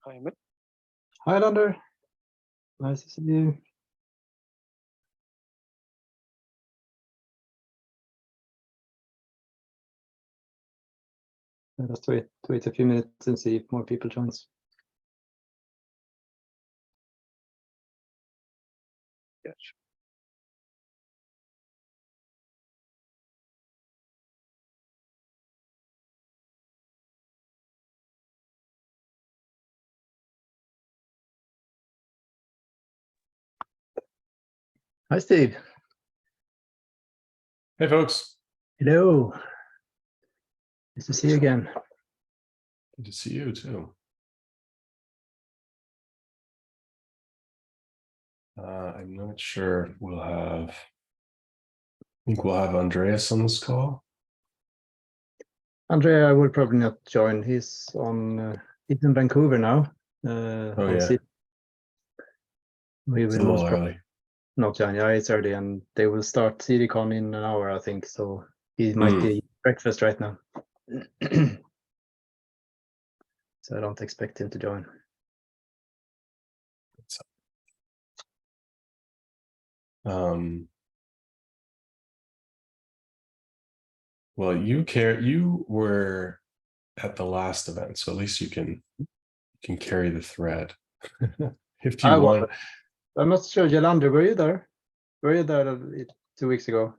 Hi, Amit. Hi, Lander. Nice to see you. Let's wait a few minutes and see if more people joins. Yes. Hi, Steve. Hey, folks. Hello. Nice to see you again. Good to see you too. I'm not sure if we'll have. I think we'll have Andreas on this call. Andrea will probably not join. He's he's in Vancouver now. Oh yeah, We it's a will little most probably early. not join. Yeah, it's early, and they will start CDCon in an hour, I think. So he might be eating breakfast right now. So I don't expect him to join. Well, you were at the last event, so at least you can carry the thread if you want. I'm not sure, Jalander, were you there? Were you there 2 weeks ago?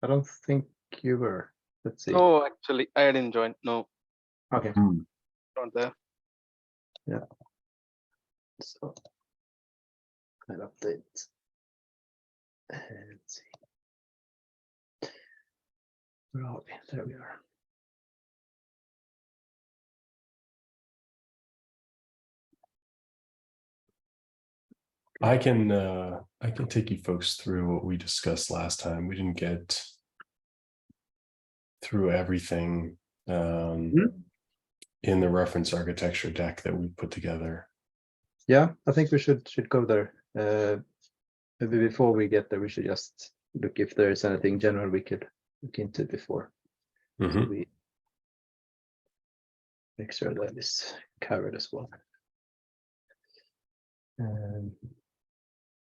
I don't think you were. Let's see. No, actually, I didn't join. No, Okay. not there. Yeah. So I'll update. Let's see. Where are we? There we are. I can take you folks through what we discussed last time. We didn't get through everything in the reference architecture deck that we put together. Yeah, I think we should go there. Maybe before we get there, we should just look if there is anything general we could look into before. So we make sure that is covered as well.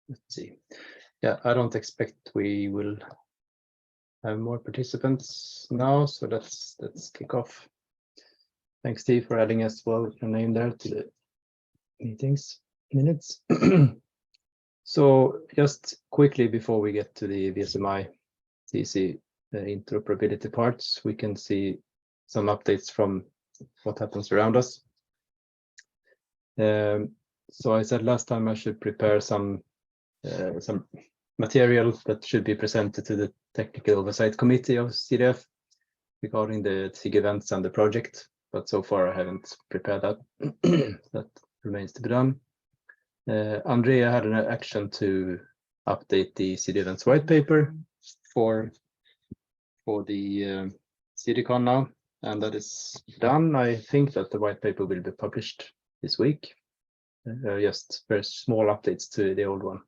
Let's see. Yeah, I don't expect we will have more participants now, so let's kick off. Thanks, Steve, for adding as well your name there to the meetings minutes. So just quickly before we get to the VSMI TC interoperability parts, we can see some updates from what happens around us. So I said last time I should prepare some material that should be presented to the Technical Oversight Committee of CDF regarding the SIG events and the project, but so far I haven't prepared that. That remains to be done. Andrea had an action to update the SIG events white paper for the CDCon now, and that is done. I think that the white paper will be published this week. Just very small updates to the old one.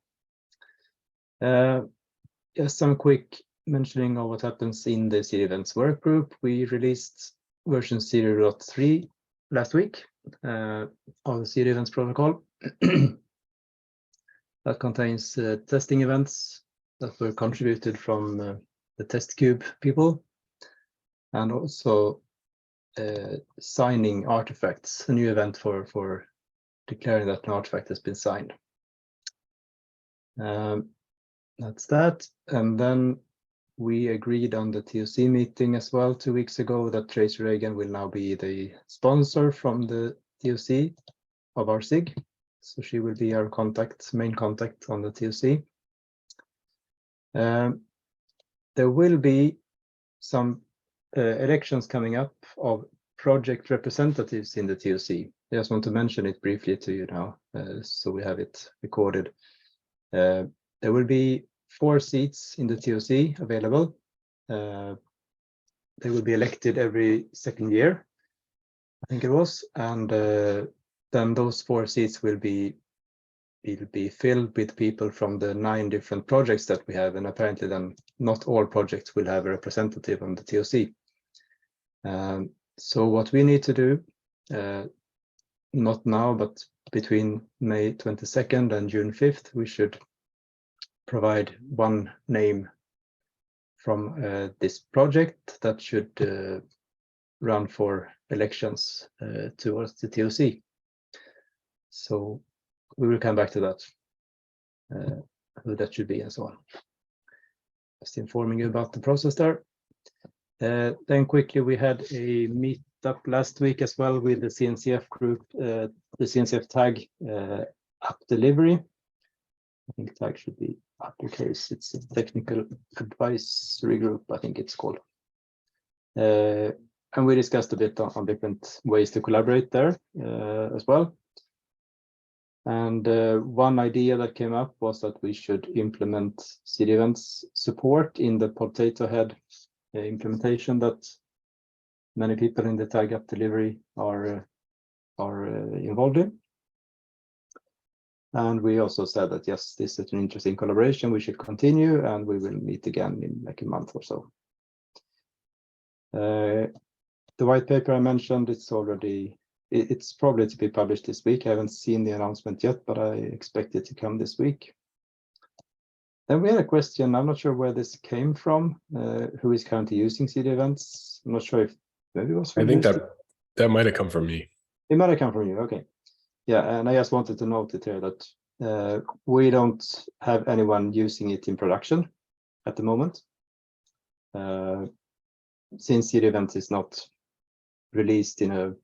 Just some quick mentioning of what happens in the SIG events work group. We released version 0.3 last week of the SIG events protocol. That contains testing events that were contributed from the test cube people, and also signing artifacts, a new event for declaring that an artifact has been signed. That's that. And then we agreed on the TOC meeting as well 2 weeks ago that Tracy Reagan will now be the sponsor from the TOC of our SIG. So she will be our main contact on the TOC. There will be some elections coming up of project representatives in the TOC. I just want to mention it briefly to you now, so we have it recorded. There will be 4 seats in the TOC available. They will be elected every 2nd year, I think it was, and then those 4 seats will be filled with people from the 9 different projects that we have, and apparently then not all projects will have a representative on the TOC. So what we need to do not now, but between May 22nd and June 5th, we should provide one name from this project that should run for elections towards the TOC. So we will come back to that, who that should be and so on. Just informing you about the process there. Then quickly, we had a meetup last week as well with the CNCF group, the CNCF tag app delivery. I think tag should be uppercase. It's a technical advisory group, I think it's called. And we discussed a bit on different ways to collaborate there as well. And one idea that came up was that we should implement CD Events support in the potato head implementation that many people in the tag app delivery are involved in. And we also said that, yes, this is an interesting collaboration. We should continue, and we will meet again in like a month or so. The white paper I mentioned, it's probably to be published this week. I haven't seen the announcement yet, but I expect it to come this week. Then we had a question. I'm not sure where this came from. Who is currently using CD Events? I'm not sure if maybe it was from I think that might have come from me. It might have come from you. Okay. Yeah, and I just wanted to note it here that we don't have anyone using it in production at the moment. Since CD Events is not released in a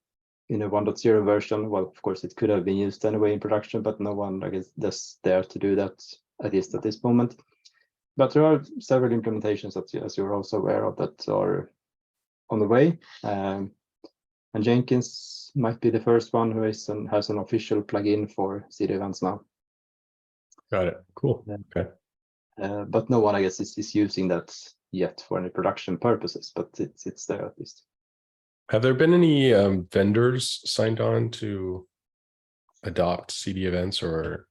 1.0 version, well, of course, it could have been used anyway in production, but no one, I guess, that's there to do that, at least at this moment. But there are several implementations, as you're also aware of, that are on the way. And Jenkins might be the first one who has an official plugin for CD Events now. Got it. Cool. Okay. But no one, I guess, is using that yet for any production purposes, but it's there at least. Have there been any vendors signed on to adopt CD Events or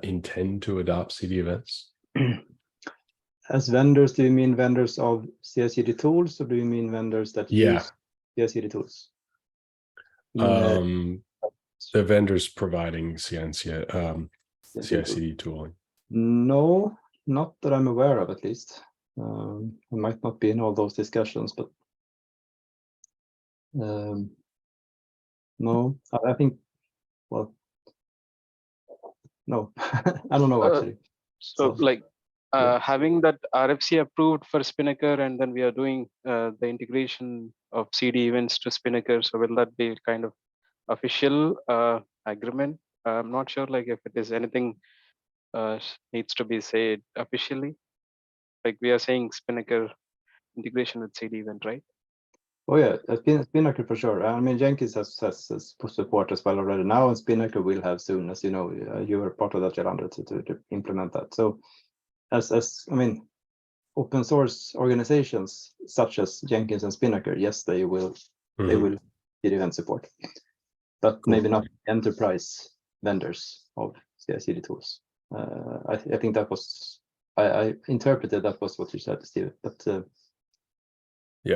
intend to adopt CD Events? As vendors, do you mean vendors of CI/CD tools, or do you mean vendors that use CI/CD tools? The vendors providing CI/CD tooling. No, not that I'm aware of, at least. I might not be in all those discussions, but no, I think, well, no, I don't know actually. So like having that RFC approved for Spinnaker, and then we are doing the integration of CD events to Spinnaker. So will that be kind of official agreement? I'm not sure like if it is anything needs to be said officially. Like we are saying Spinnaker integration with CD event, right? Oh yeah, Spinnaker for sure. I mean, Jenkins has support as well already now, and Spinnaker will have soon, as you know. You were part of that, Jalander, to implement that. So, as I mean, open source organizations such as Jenkins and Spinnaker, yes, they will do event support, but maybe not enterprise vendors of CI/CD tools. I think that was I interpreted that was what you said, Steve, but.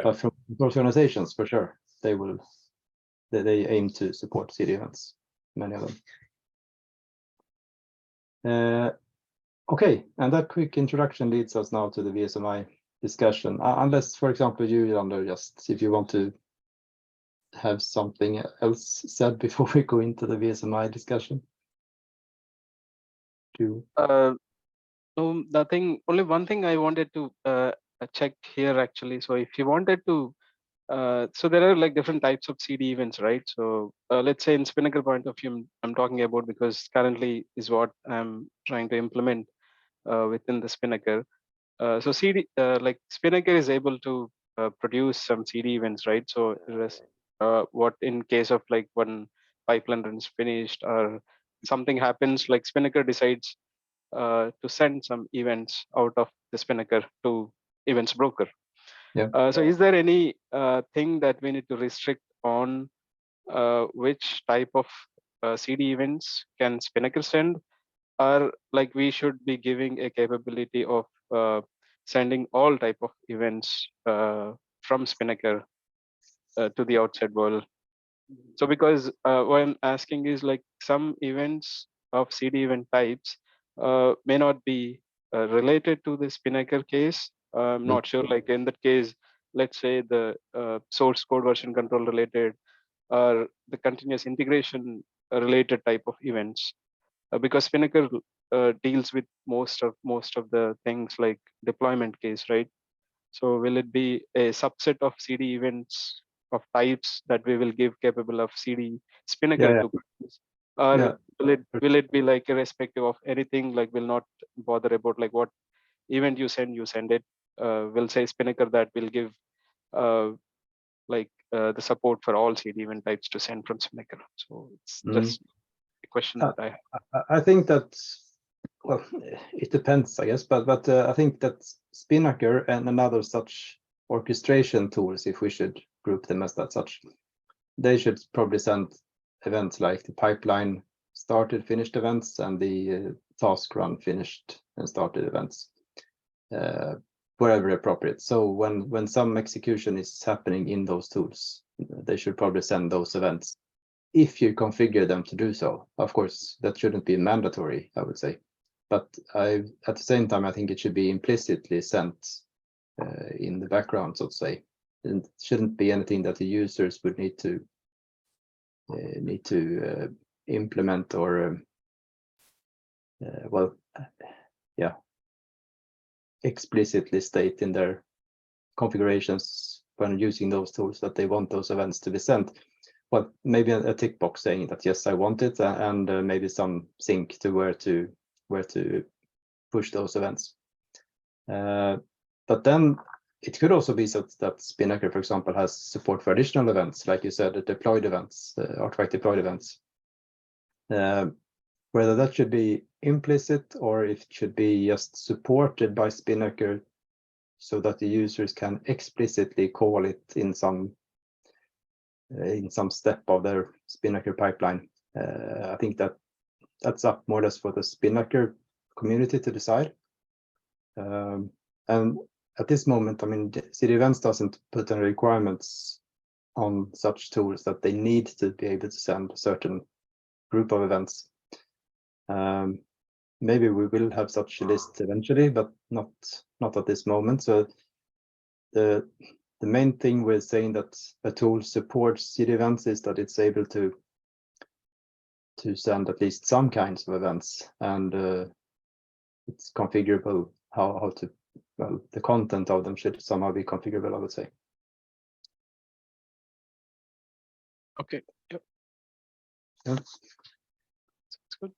But from those organizations, for sure, they aim to support CD events, many of them. Okay, and that quick introduction leads us now to the VSMI discussion. Unless, for example, you, Jander, just if you want to have something else said before we go into the VSMI discussion. No, nothing. Only one thing I wanted to check here actually. So if you wanted to, so there are like different types of CD events, right? So let's say in Spinnaker point of view, I'm talking about because currently is what I'm trying to implement within the Spinnaker. So CD, like Spinnaker is able to produce some CD events, right? So what in case of like one pipeline runs finished or something happens, like Spinnaker decides to send some events out of the Spinnaker to events broker. Yeah. So is there any thing that we need to restrict on which type of CD events can Spinnaker send, or like we should be giving a capability of sending all type of events from Spinnaker to the outside world? So because what I'm asking is like some events of CD event types may not be related to the Spinnaker case. I'm not sure. Like in that case, let's say the source code version control related or the continuous integration related type of events. Because Spinnaker deals with most of the things like deployment case, right? So will it be a subset of CD events of types that we will give capable of CD Spinnaker Yeah, to produce? Or yeah, will it be like irrespective of anything, like will not bother about like what event you send it. Will say Spinnaker that will give the support for all CD event types to send from Spinnaker. So it's yeah. just a question Uh, that I have. I think that, well, it depends, I guess, but I think that Spinnaker and another such orchestration tools, if we should group them as that such, they should probably send events like the pipeline started finished events and the task run finished and started events, wherever appropriate. So when some execution is happening in those tools, they should probably send those events if you configure them to do so. Of course, that shouldn't be mandatory, I would say. But at the same time, I think it should be implicitly sent in the background, so to say. And it shouldn't be anything that the users would need to implement or explicitly state in their configurations when using those tools that they want those events to be sent. Well, maybe a tick box saying that yes, I want it, and maybe some sync to where to push those events. But then it could also be so that Spinnaker, for example, has support for additional events, like you said, the deployed events, artifact deployed events. Whether that should be implicit or if it should be just supported by Spinnaker so that the users can explicitly call it in some step of their Spinnaker pipeline. I think that's up more or less for the Spinnaker community to decide. And at this moment, I mean, CD Events doesn't put any requirements on such tools that they need to be able to send a certain group of events. Maybe we will have such a list eventually, but not at this moment. So the main thing with saying that a tool supports CD events is that it's able to send at least some kinds of events, and it's configurable how to, well, the content of them should somehow be configurable, I would say. Okay. Yep. Yeah. That's good.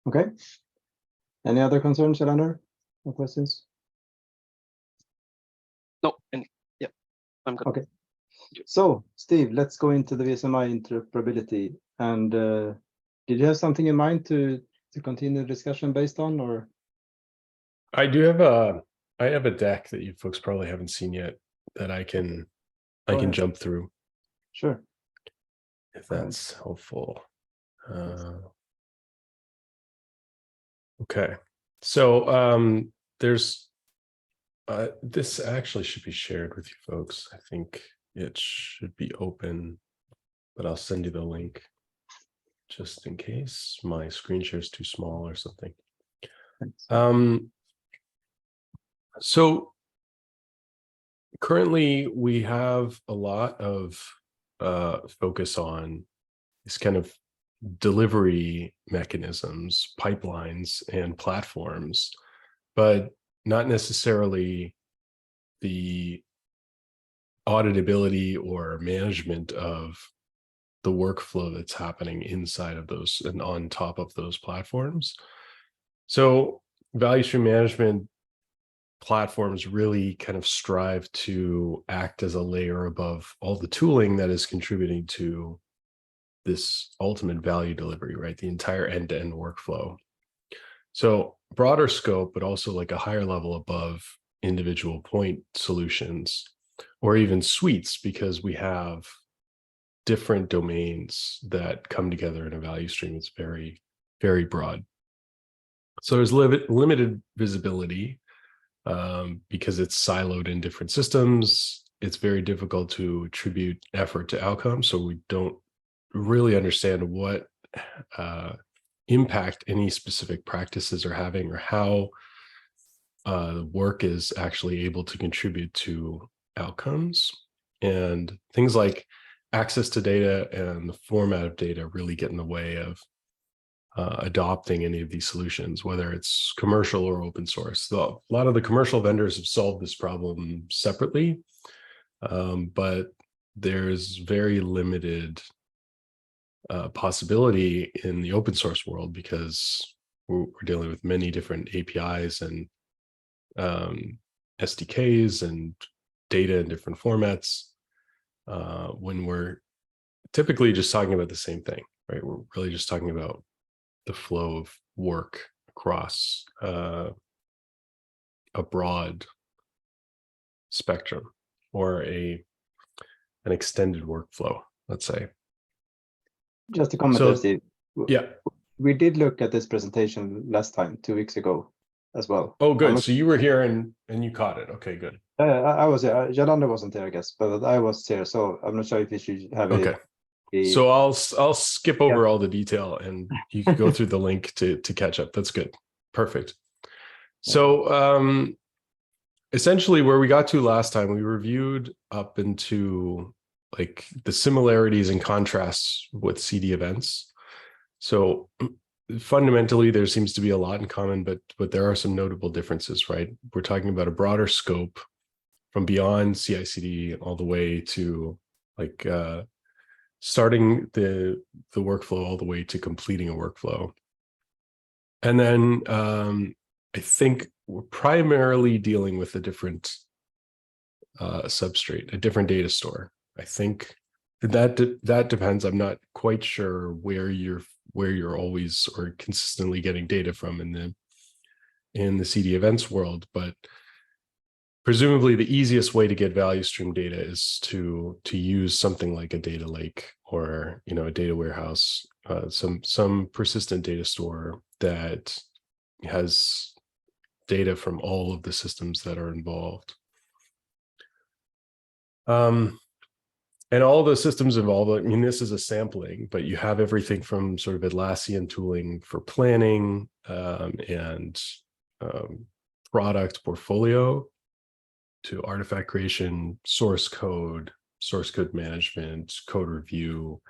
Okay. Any other concerns, Eleanor, or questions? No, and yeah, I'm good. Okay. So, Steve, let's go into the VSMI interoperability. And did you have something in mind to to continue discussion based on, or? I do have a deck that you folks probably haven't seen yet that I can jump through Sure. if that's helpful. Okay, so there's this actually should be shared with you folks. I think it should be open, but I'll send you the link just in case my screen share is too small or something. So currently we have a lot of focus on this kind of delivery mechanisms, pipelines, and platforms, but not necessarily the auditability or management of the workflow that's happening inside of those and on top of those platforms. So value stream management platforms really kind of strive to act as a layer above all the tooling that is contributing to this ultimate value delivery, right? The entire end-to-end workflow. So broader scope, but also like a higher level above individual point solutions or even suites, because we have different domains that come together in a value stream. It's very, very broad. So there's limited visibility because it's siloed in different systems. It's very difficult to attribute effort to outcomes. So we don't really understand what impact any specific practices are having, or how the work is actually able to contribute to outcomes. And things like access to data and the format of data really get in the way of adopting any of these solutions, whether it's commercial or open source. A lot of the commercial vendors have solved this problem separately, but there's very limited possibility in the open source world because we're dealing with many different APIs and SDKs and data in different formats when we're typically just talking about the same thing, right? We're really just talking about the flow of work across a broad spectrum or an extended workflow, let's say. Just to comment there, Steve. Yeah. We did look at this presentation last time, 2 weeks ago as well. Oh, good. So you were here and you caught it. Okay, good. I was here. Jolanda wasn't there, I guess, but I was here. So I'm not sure if you should have okay. So I'll skip over all the detail and you can go through the link to catch up. That's good. Perfect. So essentially where we got to last time, we reviewed up into like the similarities and contrasts with CD events. So fundamentally, there seems to be a lot in common, but there are some notable differences, right? We're talking about a broader scope from beyond CI/CD all the way to like starting the workflow all the way to completing a workflow. And then I think we're primarily dealing with a different substrate, a different data store. I think that depends. I'm not quite sure where you're always or consistently getting data from in the CD events world, but presumably the easiest way to get value stream data is to use something like a data lake or a data warehouse, some persistent data store that has data from all of the systems that are involved. And all the systems involved, I mean, this is a sampling, but you have everything from sort of Atlassian tooling for planning and product portfolio to artifact creation, source code management, code review,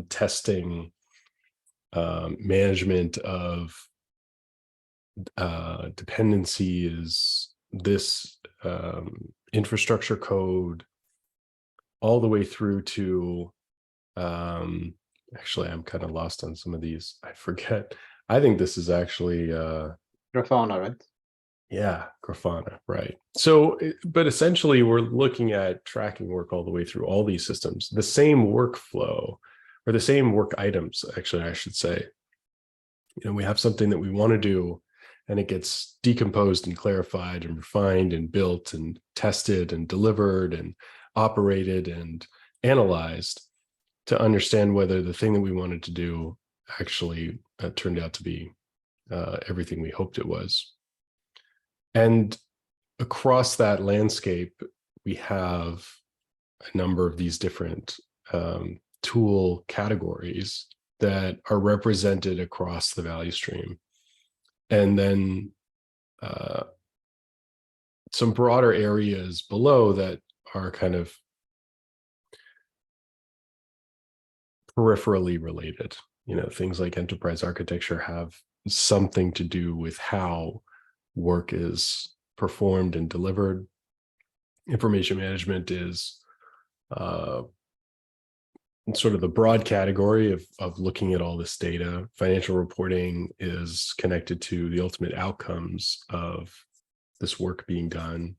testing, management of dependencies, this infrastructure code, all the way through to, actually, I'm kind of lost on some of these. I forget. I think this is actually Grafana, right? Yeah, Grafana, right. So, but essentially we're looking at tracking work all the way through all these systems, the same workflow or the same work items, actually, I should say. we have something that we want to do, and it gets decomposed and clarified and refined and built and tested and delivered and operated and analyzed to understand whether the thing that we wanted to do actually turned out to be everything we hoped it was. And across that landscape, we have a number of these different tool categories that are represented across the value stream. And then some broader areas below that are kind of peripherally related. Things like enterprise architecture have something to do with how work is performed and delivered. Information management is sort of the broad category of looking at all this data. Financial reporting is connected to the ultimate outcomes of this work being done.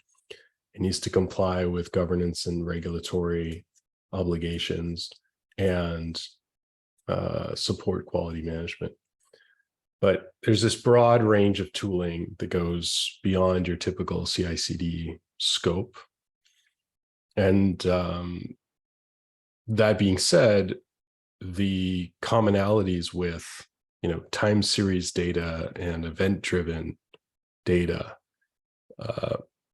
It needs to comply with governance and regulatory obligations and support quality management. But there's this broad range of tooling that goes beyond your typical CI/CD scope. And that being said, the commonalities with time series data and event-driven data,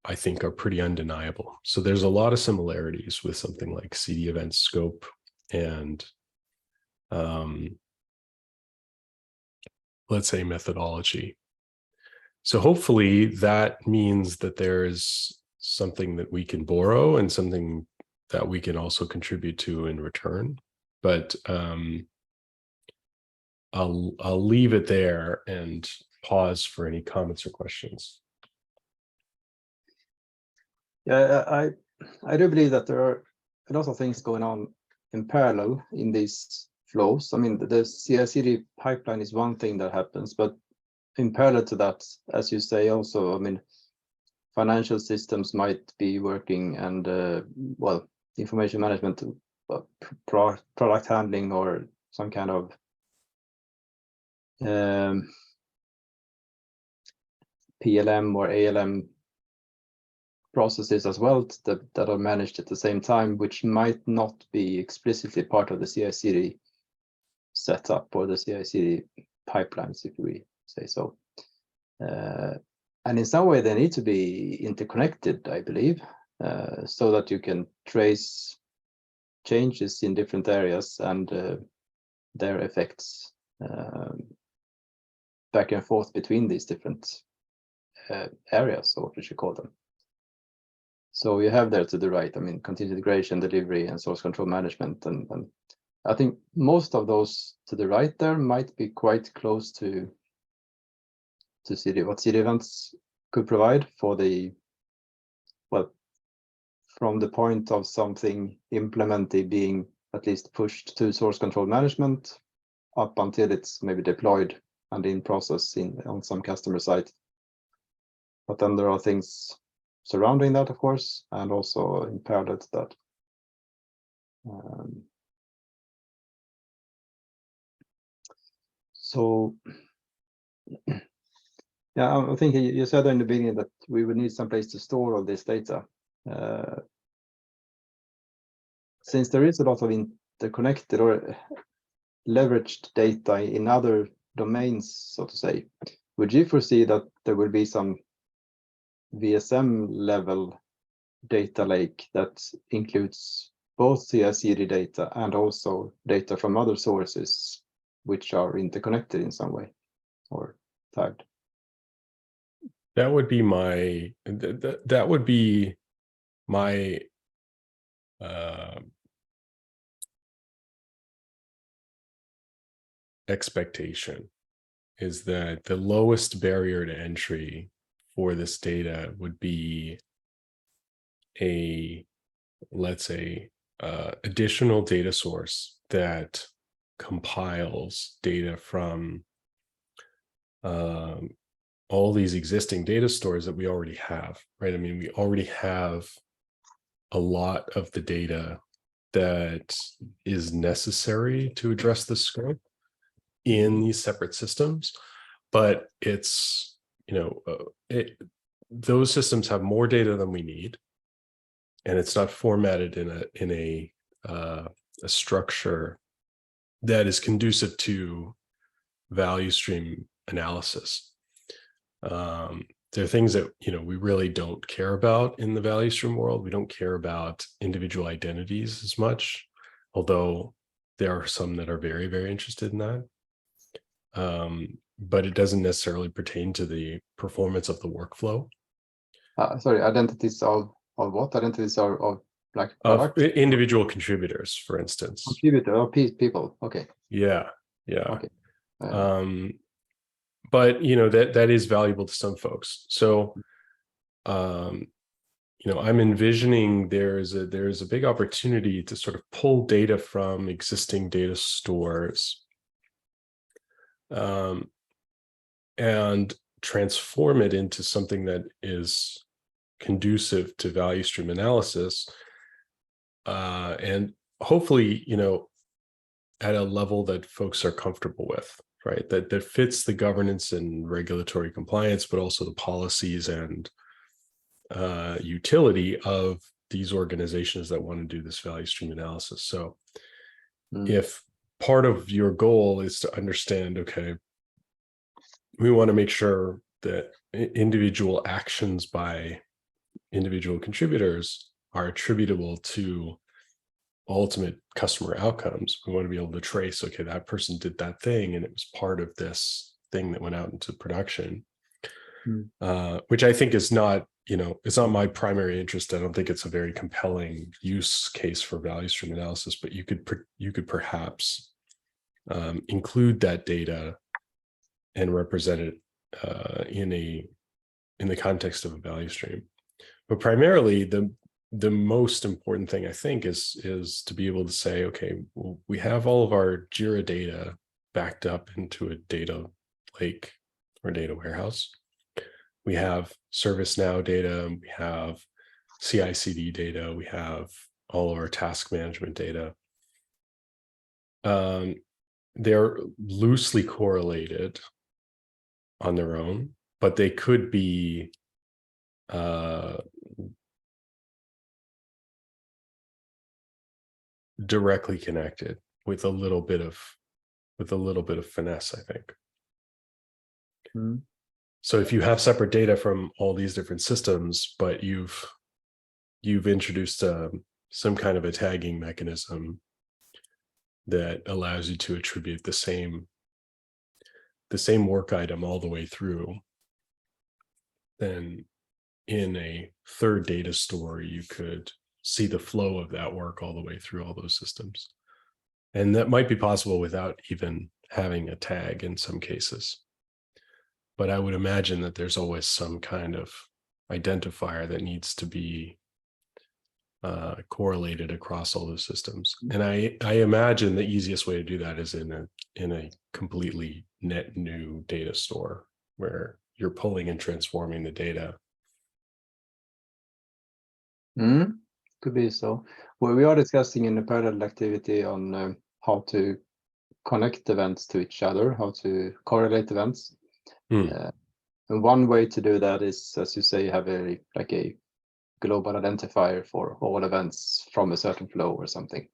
I think, are pretty undeniable. So there's a lot of similarities with something like CD Events scope and let's say methodology. So hopefully that means that there is something that we can borrow and something that we can also contribute to in return. But I'll leave it there and pause for any comments or questions. Yeah, I do believe that there are a lot of things going on in parallel in these flows. I mean, the CI/CD pipeline is one thing that happens, but in parallel to that, as you say, also, I mean, financial systems might be working, and well, information management, product handling, or some kind of PLM or ALM processes as well that are managed at the same time, which might not be explicitly part of the CI/CD setup or the CI/CD pipelines, if we say so. And in some way, they need to be interconnected, I believe, so that you can trace changes in different areas and their effects back and forth between these different areas, or what we should call them. So you have there to the right, I mean, continuous integration, delivery, and source control management. And I think most of those to the right there might be quite close to what CD Events could provide for the, well, from the point of something implemented being at least pushed to source control management up until it's maybe deployed and in process on some customer site. But then there are things surrounding that, of course, and also in parallel to that. So, yeah, I think you said in the beginning that we would need some place to store all this data. Since there is a lot of interconnected or leveraged data in other domains, so to say, would you foresee that there will be some VSM level data lake that includes both CI/CD data and also data from other sources which are interconnected in some way or tagged? That would be my expectation, is that the lowest barrier to entry for this data would be a, let's say, additional data source that compiles data from all these existing data stores that we already have, right? I mean, we already have a lot of the data that is necessary to address the scope. in these separate systems, but it's, those systems have more data than we need, and it's not formatted in a structure that is conducive to value stream analysis. There are things that we really don't care about in the value stream world. We don't care about individual identities as much, although there are some that are very, very interested in that. But it doesn't necessarily pertain to the performance of the workflow. Sorry, identities of what? Identities of like product? Of individual contributors, for instance. Contributor or people. Okay. Yeah. Okay. But that is valuable to some folks. So, I'm envisioning there's a big opportunity to sort of pull data from existing data stores, and transform it into something that is conducive to value stream analysis, and hopefully, at a level that folks are comfortable with, right? That fits the governance and regulatory compliance, but also the policies and utility of these organizations that want to do this value stream analysis. So if part of your goal is to understand, okay, we want to make sure that individual actions by individual contributors are attributable to ultimate customer outcomes. We want to be able to trace, okay, that person did that thing and it was part of this thing that went out into production, which I think is not, it's not my primary interest. I don't think it's a very compelling use case for value stream analysis, but you could perhaps include that data and represent it in the context of a value stream. But primarily, the most important thing I think is to be able to say, okay, well, we have all of our Jira data backed up into a data lake or data warehouse. We have ServiceNow data, we have CI/CD data, we have all of our task management data. They're loosely correlated on their own, but they could be directly connected with a little bit of finesse, I think. So if you have separate data from all these different systems, but you've introduced some kind of a tagging mechanism that allows you to attribute the same work item all the way through, then in a third data store, you could see the flow of that work all the way through all those systems. And that might be possible without even having a tag in some cases. But I would imagine that there's always some kind of identifier that needs to be correlated across all those systems. And I imagine the easiest way to do that is in a completely net new data store where you're pulling and transforming the data. Could be so. Well, we are discussing in a parallel activity on how to connect events to each other, how to correlate events. And one way to do that is, as you say, have a global identifier for all events from a certain flow or something.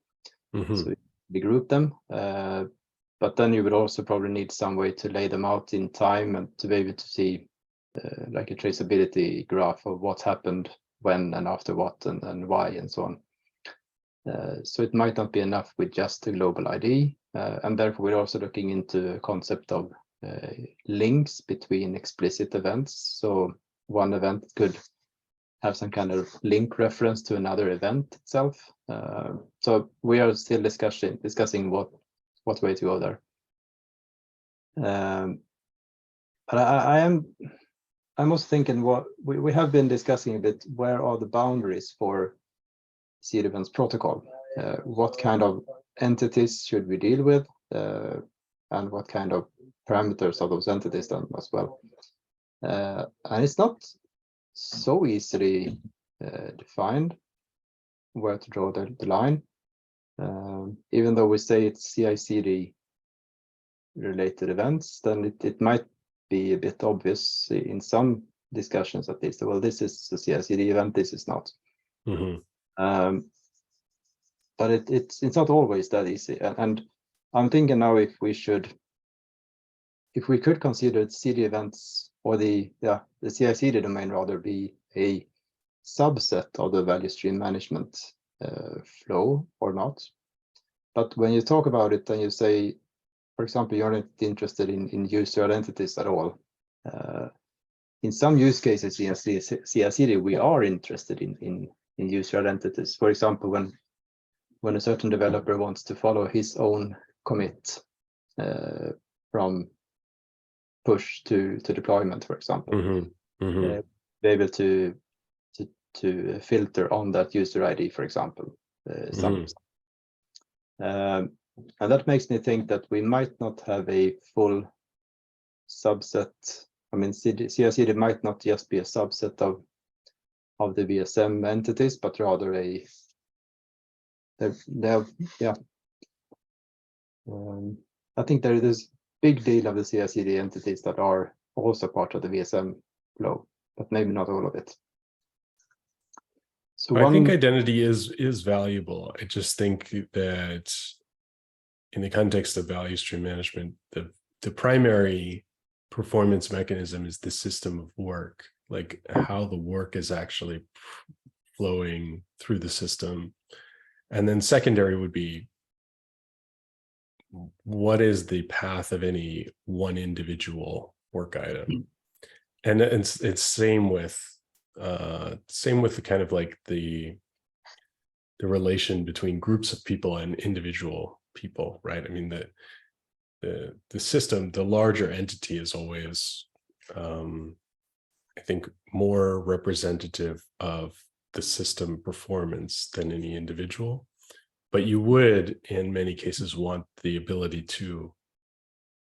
So you group them, but then you would also probably need some way to lay them out in time and to be able to see like a traceability graph of what happened when and after what and why and so on. So it might not be enough with just a global ID, and therefore we're also looking into the concept of links between explicit events. So one event could have some kind of link reference to another event itself. So we are still discussing what way to go there. But I'm also thinking what we have been discussing a bit. Where are the boundaries for CDF Events protocol? What kind of entities should we deal with, and what kind of parameters of those entities then as well? And it's not so easily defined where to draw the line, even though we say it's CI/CD related events, then it might be a bit obvious in some discussions at least. Well, this is a CI/CD event, this is not. But it's not always that easy. And I'm thinking now if we could consider CD events, or the CI/CD domain rather, be a subset of the value stream management flow or not. But when you talk about it, then you say, for example, you're not interested in user identities at all. In some use cases in CI/CD, we are interested in user identities. For example, when a certain developer wants to follow his own commit from push to deployment, for example, be able to filter on that user ID, for example. And that makes me think that we might not have a full subset. I mean, CI/CD might not just be a subset of the VSM entities, but rather I think there is big deal of the CI/CD entities that are also part of the VSM flow, but maybe not all of it. So I think identity is valuable. I just think that in the context of value stream management, the primary performance mechanism is the system of work, like how the work is actually flowing through the system. And then secondary would be, what is the path of any one individual work item? And it's same with the kind of like the relation between groups of people and individual people, right? I mean, the system, the larger entity is always, I think, more representative of the system performance than any individual. But you would, in many cases, want the ability to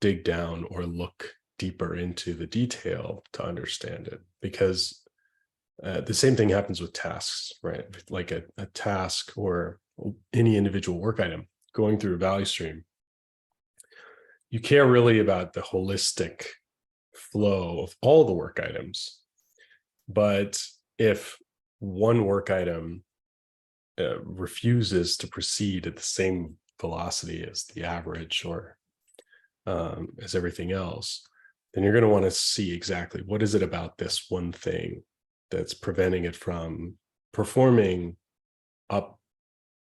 dig down or look deeper into the detail to understand it, because the same thing happens with tasks, right? Like a task or any individual work item going through a value stream, you care really about the holistic flow of all the work items. But if one work item refuses to proceed at the same velocity as the average or as everything else, then you're going to want to see exactly what is it about this one thing that's preventing it from performing up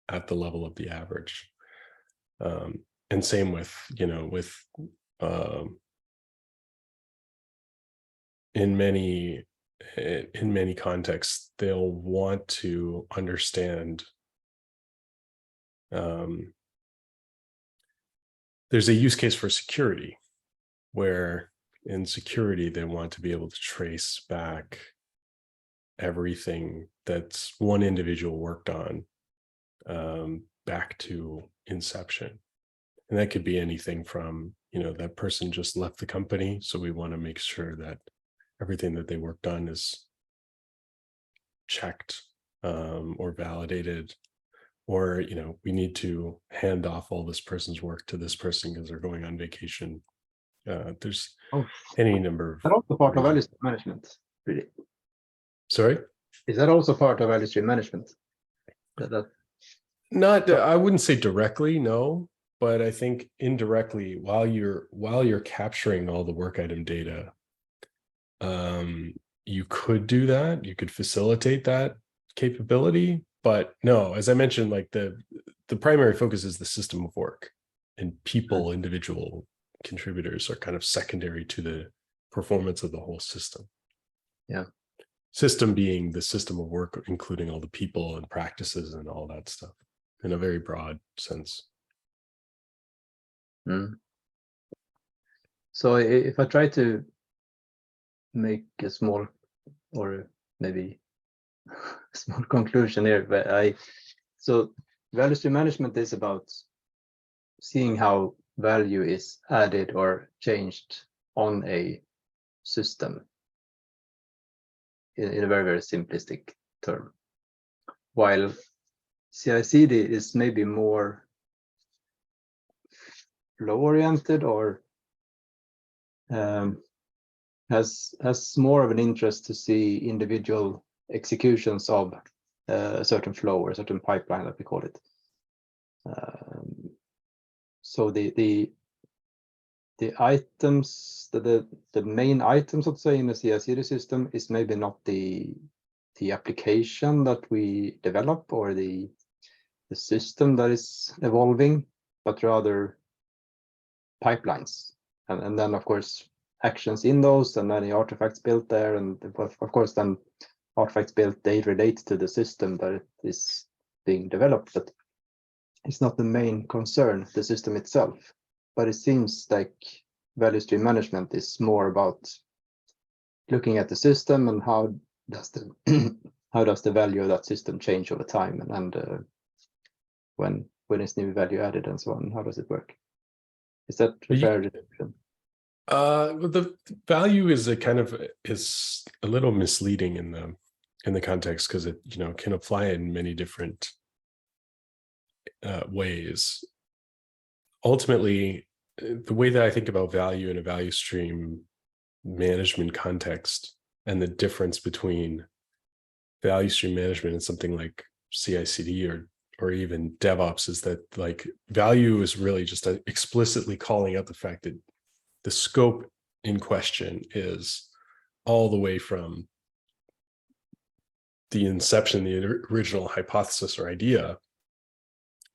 at the level of the average. And same with, in many contexts, they'll want to understand. There's a use case for security, where in security, they want to be able to trace back everything that's one individual worked on back to inception. And that could be anything from, that person just left the company, so we want to make sure that everything that they worked on is checked or validated, or, we need to hand off all this person's work to this person because they're going on vacation. There's any number of... Is that also part of value stream management, really? Sorry? Is that also part of value stream management? Not, I wouldn't say directly, no, but I think indirectly, while you're capturing all the work item data, you could do that. You could facilitate that capability, but no, as I mentioned, like the primary focus is the system of work, and people, individual contributors, are kind of secondary to the performance of the whole system. Yeah. System being the system of work, including all the people and practices and all that stuff in a very broad sense. So if I try to make a small, or maybe a small conclusion here, but so value stream management is about seeing how value is added or changed on a system in a very, very simplistic term, while CI/CD is maybe more flow oriented, or has more of an interest to see individual executions of a certain flow or a certain pipeline, that we call it. So the items, the main items, let's say, in the CI/CD system is maybe not the application that we develop or the system that is evolving, but rather pipelines, and then of course actions in those, and then the artifacts built there, and of course then artifacts built, they relate to the system that is being developed, but it's not the main concern, the system itself. But it seems like value stream management is more about looking at the system and how does the how does the value of that system change over time, and when is new value added and so on, how does it work? Is that a fair description? The value is is a little misleading in the context, because it can apply in many different ways. Ultimately, the way that I think about value in a value stream management context, and the difference between value stream management and something like CI/CD or even DevOps, is that like value is really just explicitly calling out the fact that the scope in question is all the way from the inception, the original hypothesis or idea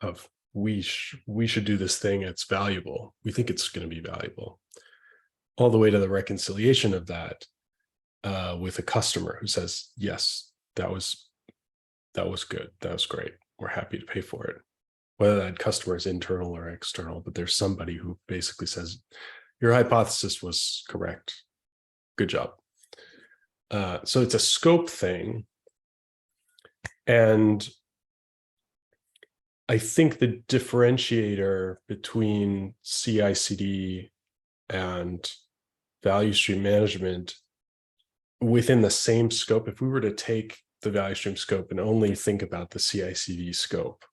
of we should do this thing, it's valuable, we think it's going to be valuable, all the way to the reconciliation of that with a customer who says, yes, that was good, that was great, we're happy to pay for it. Whether that customer is internal or external, but there's somebody who basically says, your hypothesis was correct, good job. So it's a scope thing. And I think the differentiator between CI/CD and value stream management within the same scope, if we were to take the value stream scope and only think about the CI/CD scope,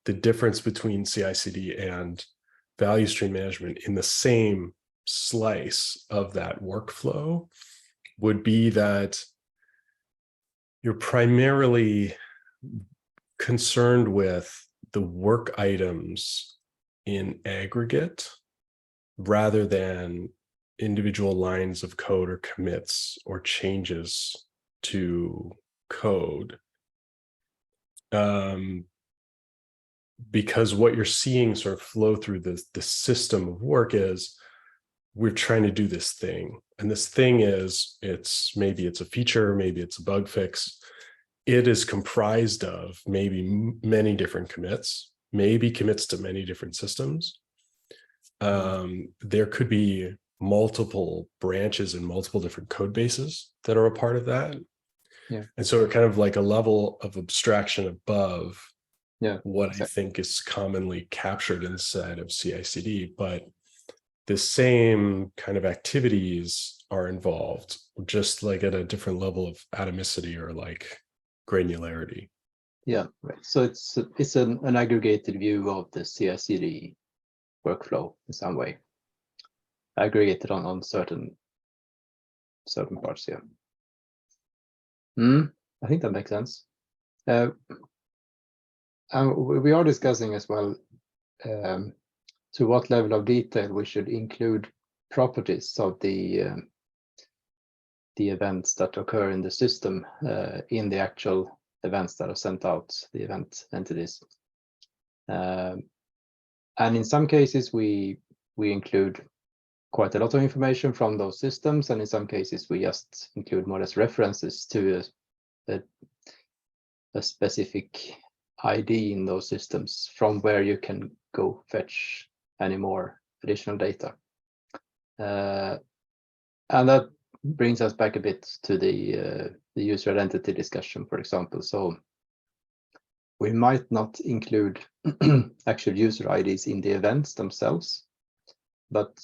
the difference between CI/CD and value stream management in the same slice of that workflow would be that you're primarily concerned with the work items in aggregate rather than individual lines of code or commits or changes to code. Because what you're seeing sort of flow through the system of work is we're trying to do this thing. And this thing is, maybe it's a feature, maybe it's a bug fix. It is comprised of maybe many different commits, maybe commits to many different systems. There could be multiple branches and multiple different code bases that are a part of that. Yeah. And so we're kind of like a level of abstraction above what exactly. I think is commonly captured inside of CI/CD, but the same kind of activities are involved, just like at a different level of atomicity or like granularity. Yeah, right. So it's an aggregated view of the CI/CD workflow in some way, aggregated on certain parts. Yeah. I think that makes sense. And we are discussing as well to what level of detail we should include properties of the events that occur in the system in the actual events that are sent out, the event entities. And in some cases, we include quite a lot of information from those systems, and in some cases, we just include more or less references to a specific ID in those systems from where you can go fetch any more additional data. And that brings us back a bit to the user identity discussion, for example. So we might not include actual user IDs in the events themselves, but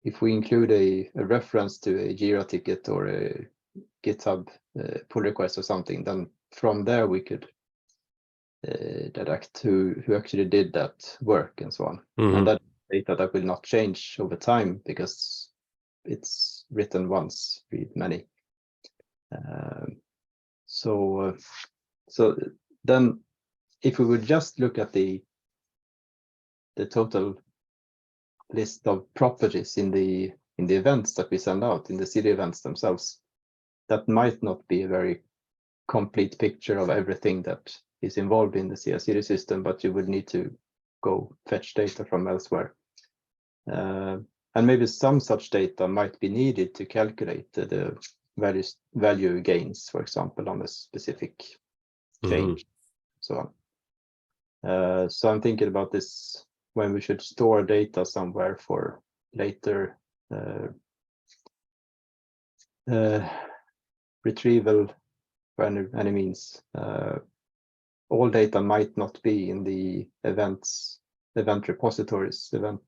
if we include a reference to a Jira ticket or a GitHub pull request or something, then from there we could deduct who actually did that work and so on. And that data that will not change over time because it's written once, read many. So then if we would just look at the total list of properties in the events that we send out, in the CD events themselves, that might not be a very complete picture of everything that is involved in the CI/CD system, but you would need to go fetch data from elsewhere. And maybe some such data might be needed to calculate the value gains, for example, on a specific change, so on. So I'm thinking about this when we should store data somewhere for later retrieval by any means. All data might not be in the event repositories, event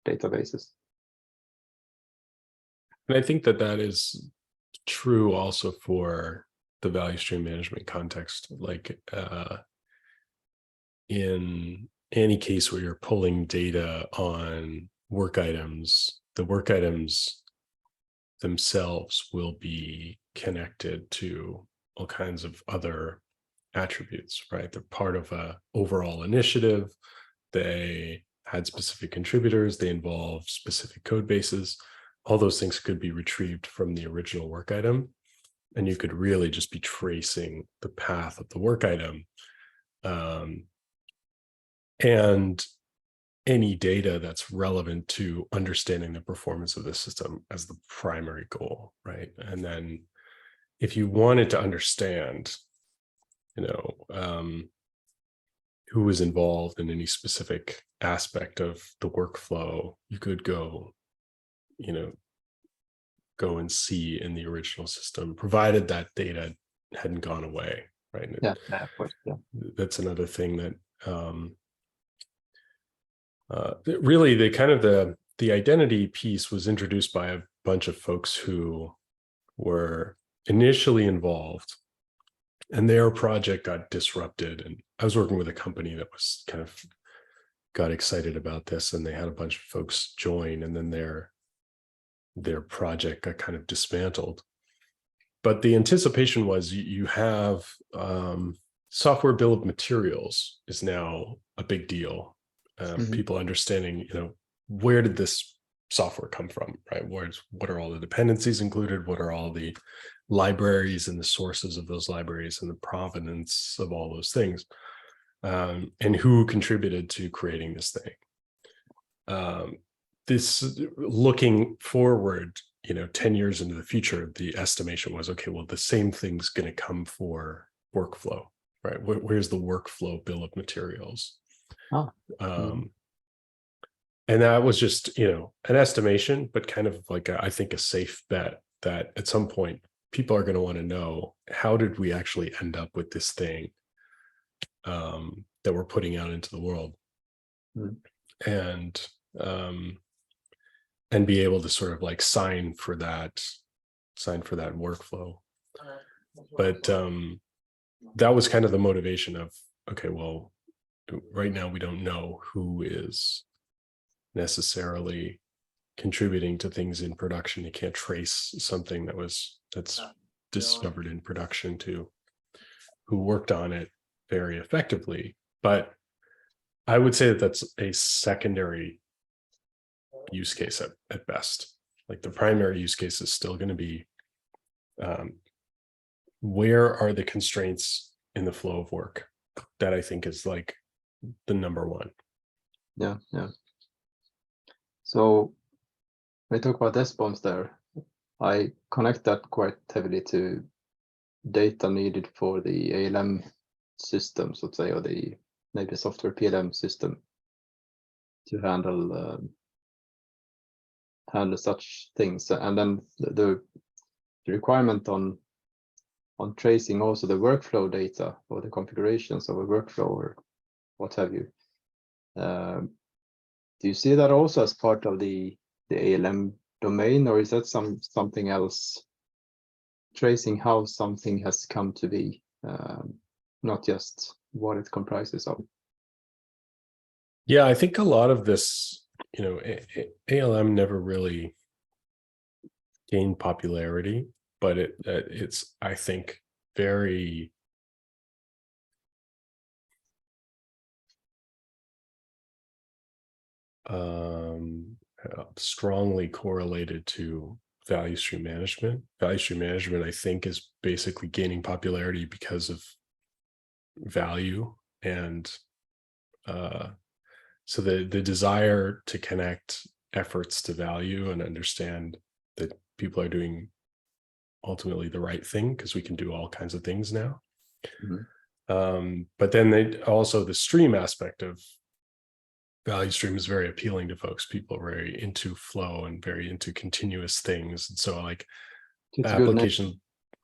databases. And I think that is true also for the value stream management context. Like in any case where you're pulling data on work items, the work items themselves will be connected to all kinds of other attributes, right? They're part of a overall initiative. They had specific contributors. They involve specific code bases. All those things could be retrieved from the original work item. And you could really just be tracing the path of the work item. And any data that's relevant to understanding the performance of the system as the primary goal, right? And then if you wanted to understand, who was involved in any specific aspect of the workflow, you could go and see in the original system, provided that data hadn't gone away, right? Yeah, of course. Yeah. That's another thing that really the identity piece was introduced by a bunch of folks who were initially involved, and their project got disrupted. And I was working with a company that was got excited about this, and they had a bunch of folks join, and then their project got kind of dismantled. But the anticipation was you have software bill of materials is now a big deal. People understanding, where did this software come from, right? What are all the dependencies included? What are all the libraries and the sources of those libraries and the provenance of all those things? And who contributed to creating this thing? This looking forward, 10 years into the future, the estimation was, okay, well, the same thing's going to come for workflow, right? Where's the workflow bill of materials? And that was just, an estimation, but kind of like, I think, a safe bet that at some point people are going to want to know, how did we actually end up with this thing that we're putting out into the world? And be able to sort of like sign for that workflow. But that was kind of the motivation of, okay, well, right now we don't know who is necessarily contributing to things in production. You can't trace something that's discovered in production to who worked on it very effectively. But I would say that that's a secondary use case at best. Like the primary use case is still going to be, where are the constraints in the flow of work? That I think is like the number one. Yeah. So when we talk about SBOMs there, I connect that quite heavily to data needed for the ALM systems, let's say, or the maybe software PLM system to handle such things. And then the requirement on tracing also the workflow data or the configurations of a workflow or what have you. Do you see that also as part of the ALM domain, or is that something else? Tracing how something has come to be, not just what it comprises of. Yeah, I think a lot of this, ALM never really gain popularity, but it's, I think, very strongly correlated to value stream management. Value stream management, I think, is basically gaining popularity because of value, and so the desire to connect efforts to value and understand that people are doing ultimately the right thing, because we can do all kinds of things now. But then also the stream aspect of value stream is very appealing to folks. People are very into flow and very into continuous things. And so like It's a good application,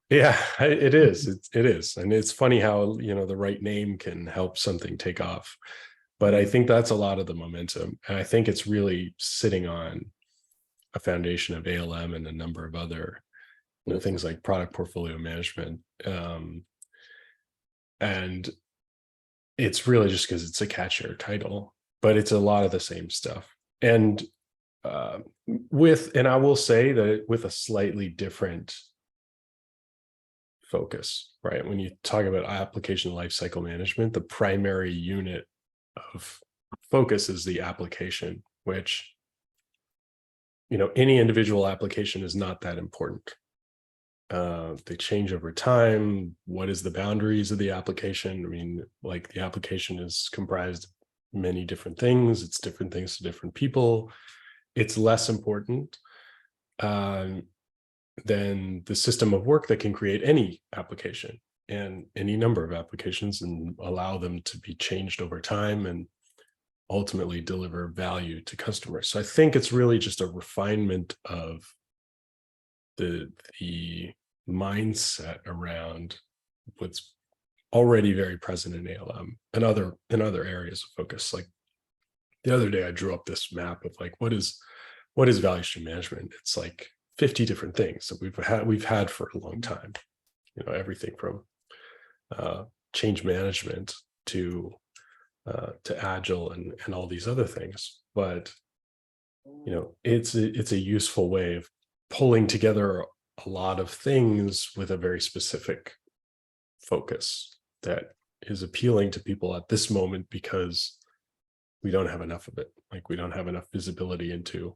yeah, it is. It is. And it's funny how, you know, the right name can help something take off. But I think that's a lot of the momentum. And I think it's really sitting on a foundation of ALM and a number of other, you know, things like product portfolio management. And it's really just because it's a catchier title, but it's a lot of the same stuff. And I will say that with a slightly different focus, right? When you talk about application lifecycle management, the primary unit of focus is the application, which, you know, any individual application is not that important. They change over time. What is the boundaries of the application? I mean, like the application is comprised of many different things. It's different things to different people. It's less important than the system of work that can create any application and any number of applications and allow them to be changed over time and ultimately deliver value to customers. So I think it's really just a refinement of the mindset around what's already very present in ALM and other areas of focus. Like the other day, I drew up this map of like, what is value stream management? It's like 50 different things that we've had for a long time. You know, everything from change management to agile and all these other things. But you know, it's a useful way of pulling together a lot of things with a very specific focus that is appealing to people at this moment, because we don't have enough of it. Like we don't have enough visibility into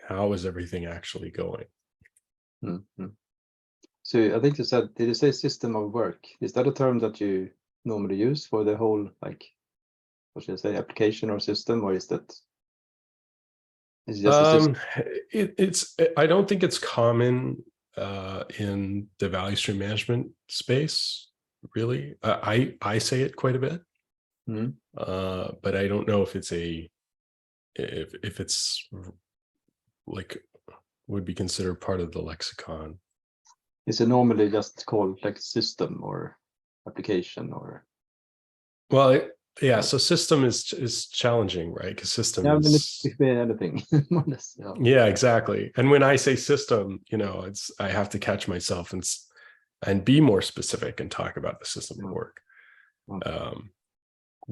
how is everything actually going. So I think you said, did you say system of work? Is that a term that you normally use for the whole, like, what should I say, application or system, or is that? Is it just a system? I don't think it's common in the value stream management space, really. I say it quite a bit, but I don't know if it's if it's like would be considered part of the lexicon. Is it normally just called like system or application or? Well, yeah. So system is challenging, right? Because system is. It could be anything. Yeah, exactly. And when I say system, you know, I have to catch myself and be more specific and talk about the system of work,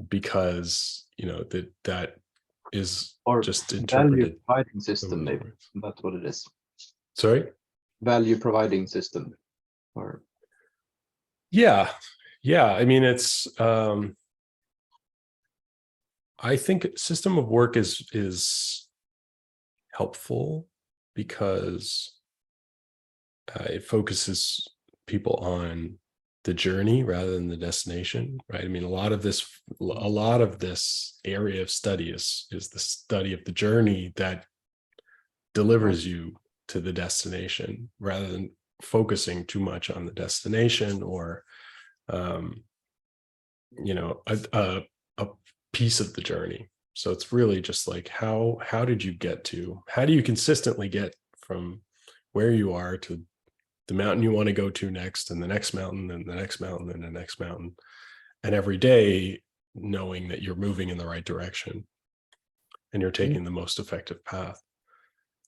because you know that is or just interpreted. Value providing system, maybe that's what it is. Sorry, value providing system, or yeah. I mean, it's. I think system of work is helpful because it focuses people on the journey rather than the destination, right? I mean, a lot of this area of study is the study of the journey that delivers you to the destination, rather than focusing too much on the destination or you know, a piece of the journey. So it's really just like how do you consistently get from where you are to the mountain you want to go to next, and the next mountain, and the next mountain, and the next mountain, and every day knowing that you're moving in the right direction and you're taking the most effective path.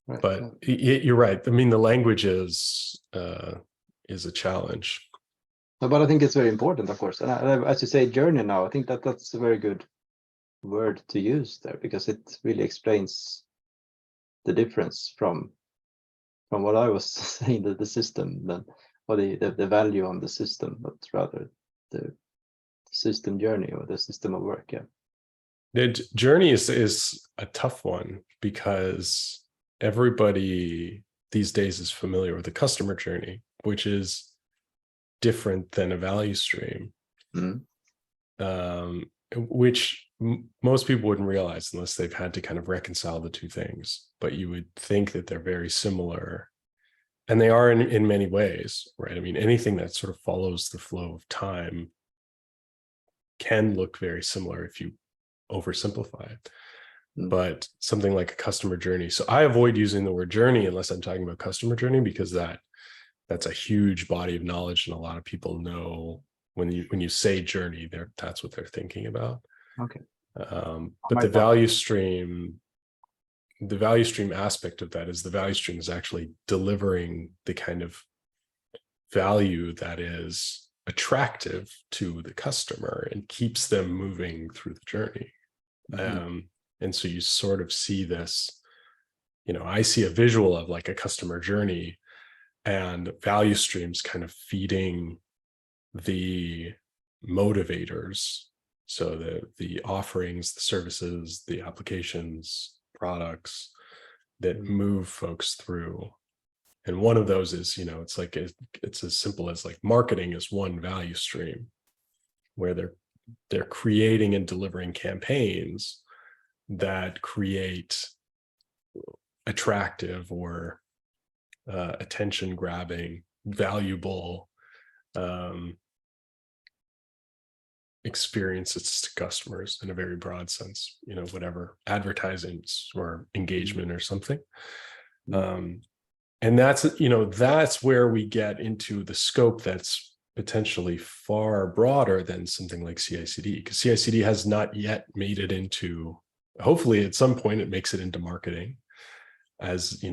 Right. But you're right. I mean, the language is a challenge. But I think it's very important, of course. And as you say, journey now, I think that's a very good word to use there, because it really explains the difference from from what I was saying, the system than or the value on the system, but rather the system journey or the system of work. Yeah. The journey is a tough one because everybody these days is familiar with the customer journey, which is different than a value stream, which most people wouldn't realize unless they've had to kind of reconcile the two things. But you would think that they're very similar, and they are in many ways, right? I mean, anything that sort of follows the flow of time can look very similar if you oversimplify it. But something like a customer journey. So I avoid using the word journey unless I'm talking about customer journey, because that's a huge body of knowledge, and a lot of people know when you say journey, that's what they're thinking about. Okay. But the value stream aspect of that is the value stream is actually delivering the kind of value that is attractive to the customer and keeps them moving through the journey. And so you sort of see this, I see a visual of like a customer journey and value streams kind of feeding the motivators. So the offerings, the services, the applications, products that move folks through. And one of those is, it's like, it's as simple as like marketing is one value stream where they're creating and delivering campaigns that create attractive or attention grabbing, valuable experiences to customers in a very broad sense, whatever advertisements or engagement or something. And that's where we get into the scope that's potentially far broader than something like CI/CD, because CI/CD has not yet made it into, hopefully at some point it makes it into marketing as,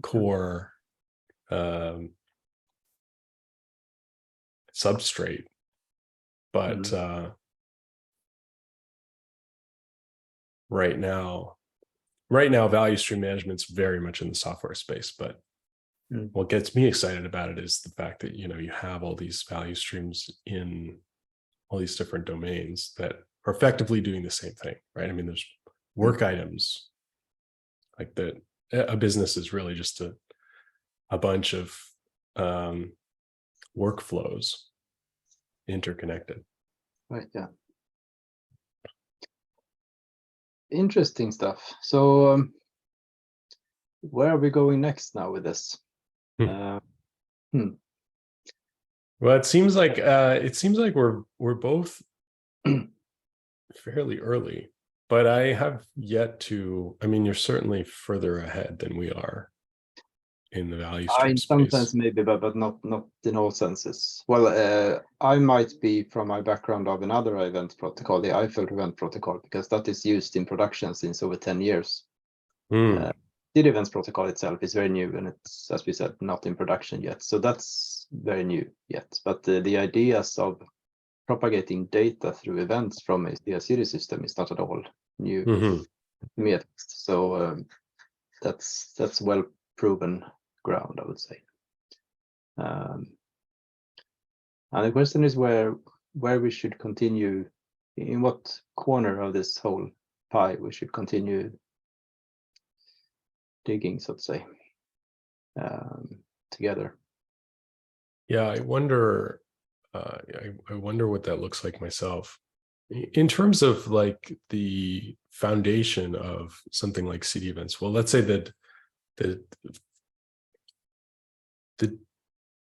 core substrate. But right now value stream management's very much in the software space. But what gets me excited about it is the fact that, you have all these value streams in all these different domains that are effectively doing the same thing, right? I mean, there's work items like that. A business is really just a bunch of workflows interconnected. Right. Yeah. Interesting stuff. So where are we going next now with this? Well, it seems like we're both fairly early, but I have yet to. I mean, you're certainly further ahead than we are in the value stream in space. some sense, maybe, but not in all senses. Well, I might be from my background of another event protocol, the Eiffel event protocol, because that is used in production since over 10 years. CDF Events protocol itself is very new, and it's, as we said, not in production yet. So that's very new yet. But the ideas of propagating data through events from a CI/CD system is not at all new to me at least. So that's well proven ground, I would say. And the question is where we should continue, in what corner of this whole pie we should continue digging, so to say, together. Yeah, I wonder. I wonder what that looks like myself, in terms of like the foundation of something like CD events. Well, let's say that the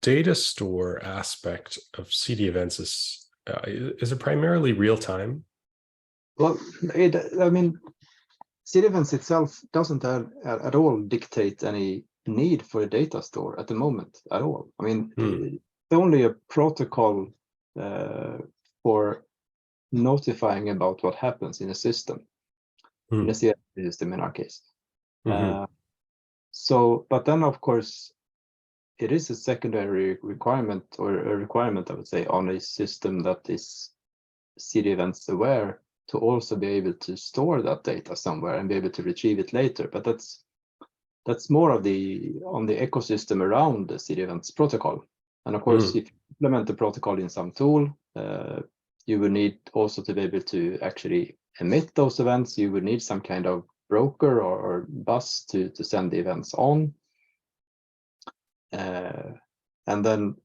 data store aspect of CD events is it primarily real time? Well, I mean, CD events itself doesn't at all dictate any need for a data store at the moment at all. I mean, it's only a protocol for notifying about what happens in a system, in a CI system in our case. So, but then of course, it is a secondary requirement, or a requirement, I would say, on a system that is CD events aware, to also be able to store that data somewhere and be able to retrieve it later. But that's more of on the ecosystem around the CD Events protocol. And of course, if you implement the protocol in some tool, you will need also to be able to actually emit those events. You would need some kind of broker or bus to send the events on. And then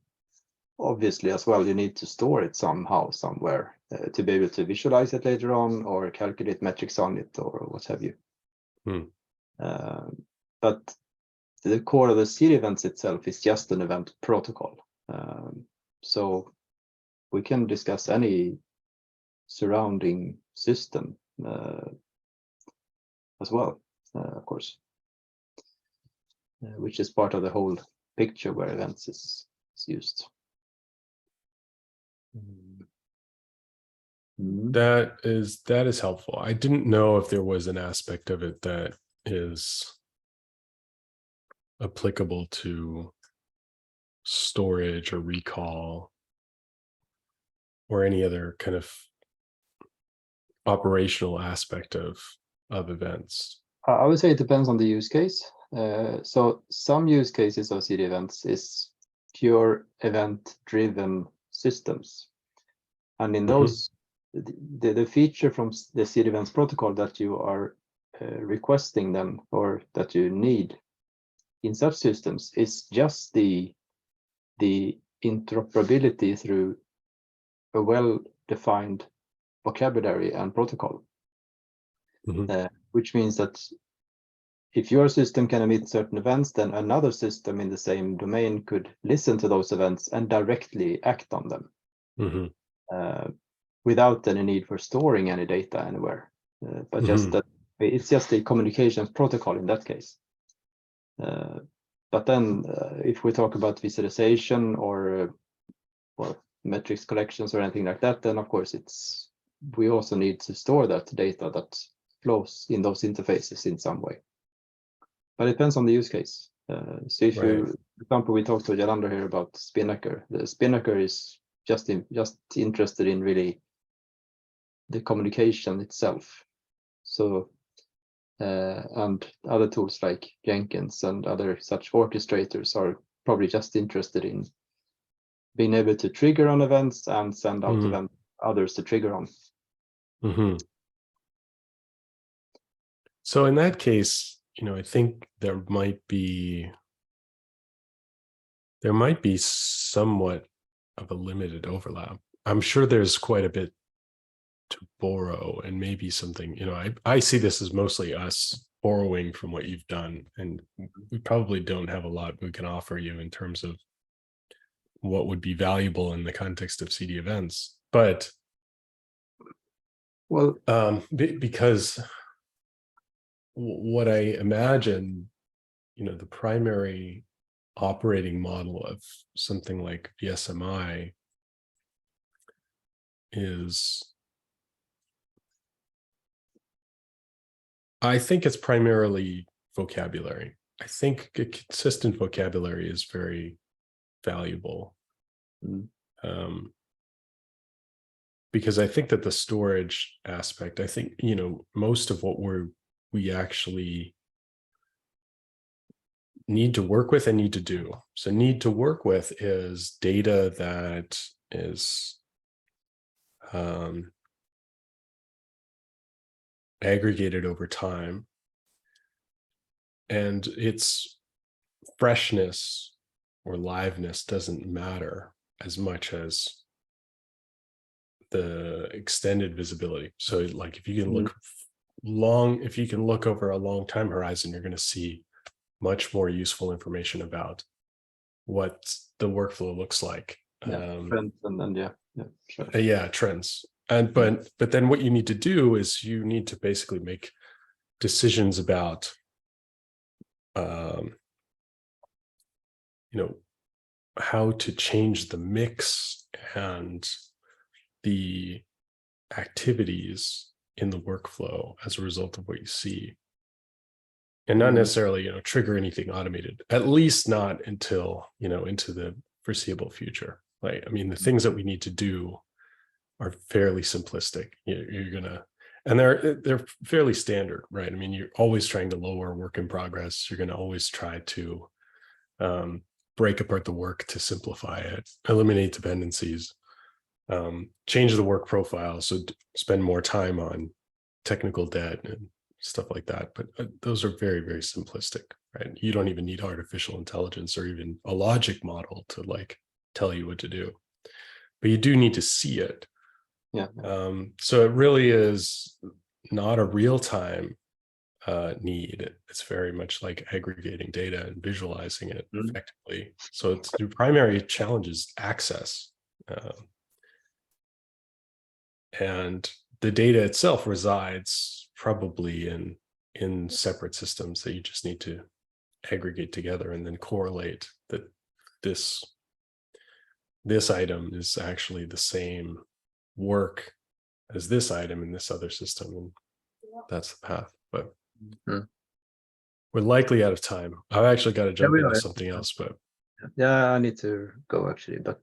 obviously as well, you need to store it somehow, somewhere, to be able to visualize it later on or calculate metrics on it or what have you. But the core of the CD events itself is just an event protocol. So we can discuss any surrounding system as well, of course, which is part of the whole picture where events is used. That is helpful. I didn't know if there was an aspect of it that is applicable to storage or recall or any other kind of operational aspect of events. I would say it depends on the use case. So some use cases of CD events is pure event-driven systems. And in those, the feature from the CD events protocol that you are requesting them or that you need in such systems is just the interoperability through a well-defined vocabulary and protocol, which means that if your system can emit certain events, then another system in the same domain could listen to those events and directly act on them without any need for storing any data anywhere. But just that it's just a communications protocol in that case. But then if we talk about visualization or metrics collections or anything like that, then of course we also need to store that data that flows in those interfaces in some way. But it depends on the use case. So if you, for example, we talked to Jalander here about Spinnaker. The Spinnaker is just interested in really the communication itself. So and other tools like Jenkins and other such orchestrators are probably just interested in being able to trigger on events and send out events others to trigger on. So in that case, I think there might be somewhat of a limited overlap. I'm sure there's quite a bit to borrow and maybe something, I see this as mostly us borrowing from what you've done, and we probably don't have a lot we can offer you in terms of what would be valuable in the context of CD events. But because what I imagine, the primary operating model of something like VSMI is, I think it's primarily vocabulary. I think a consistent vocabulary is very valuable. Because I think that the storage aspect, I think, most of what we actually need to work with and need to do. So need to work with is data that is aggregated over time, and its freshness or liveness doesn't matter as much as the extended visibility. So like if you can look over a long time horizon, you're going to see much more useful information about what the workflow looks like. Trends and then trends. And but then what you need to do is you need to basically make decisions about how to change the mix and the activities in the workflow as a result of what you see, and not necessarily trigger anything automated, at least not until into the foreseeable future. Right? I mean, the things that we need to do are fairly simplistic. You're gonna And they're fairly standard, right? I mean, you're always trying to lower work in progress. You're going to always try to break apart the work to simplify it, eliminate dependencies, change the work profile, so spend more time on technical debt and stuff like that. But those are very, very simplistic, right? You don't even need artificial intelligence or even a logic model to like tell you what to do, but you do need to see it. Yeah. So it really is not a real-time need. It's very much like aggregating data and visualizing it effectively. So it's the primary challenge is access. And the data itself resides probably in separate systems that you just need to aggregate together and then correlate that this item is actually the same work as this item in this other system, and that's the path. But we're likely out of time. I've actually got to jump into something else, but yeah, I need to go actually. But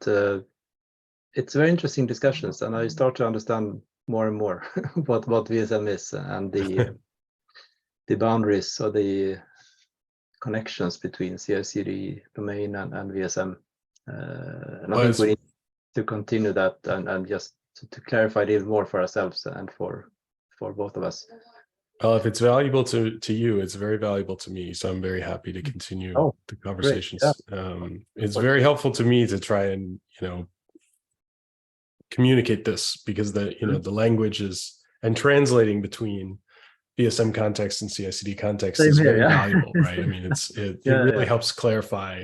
it's very interesting discussions, and I start to understand more and more what VSM is and the boundaries or the connections between CI/CD domain and VSM. And I think we need to continue that and just to clarify it even more for ourselves and for both of us. Well, if it's valuable to you, it's very valuable to me. So I'm very happy to continue the conversations. Yeah. It's very helpful to me to try and, communicate this, because the language is, and translating between VSM context and CI/CD context is very valuable, right? I mean, it really helps clarify,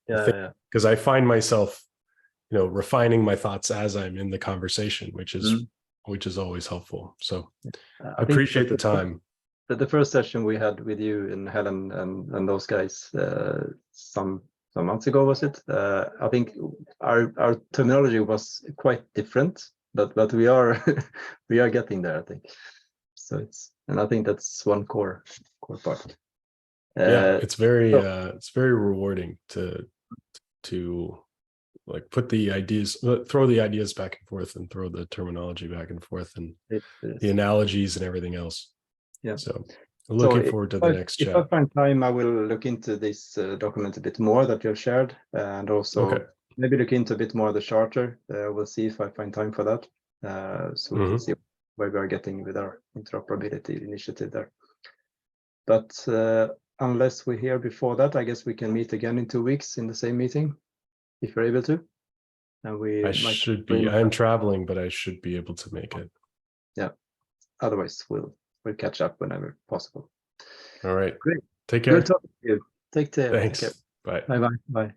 because I find myself, refining my thoughts as I'm in the conversation, which is always helpful. So I appreciate the time. The first session we had with you and Helen and those guys some months ago, was it? I think our terminology was quite different, but we are we are getting there, I think. So and I think that's one core part. It's very rewarding to like put the ideas, throw the ideas back and forth, and throw the terminology back and forth, and the analogies and everything else. Yeah. So looking forward to the next chat. If I find time, I will look into this document a bit more that you have shared, and also maybe look into a bit more of the charter. We'll see if I find time for that. So we can see where we are getting with our interoperability initiative there. But unless we're here before that, I guess we can meet again in 2 weeks in the same meeting, if you're able to. And I'm traveling, but I should be able to make it. Yeah. Otherwise, we'll catch up whenever possible. All right. Great. Take care. Good talking to you. Take care. Thanks. Take care. Bye. Bye-bye. Bye.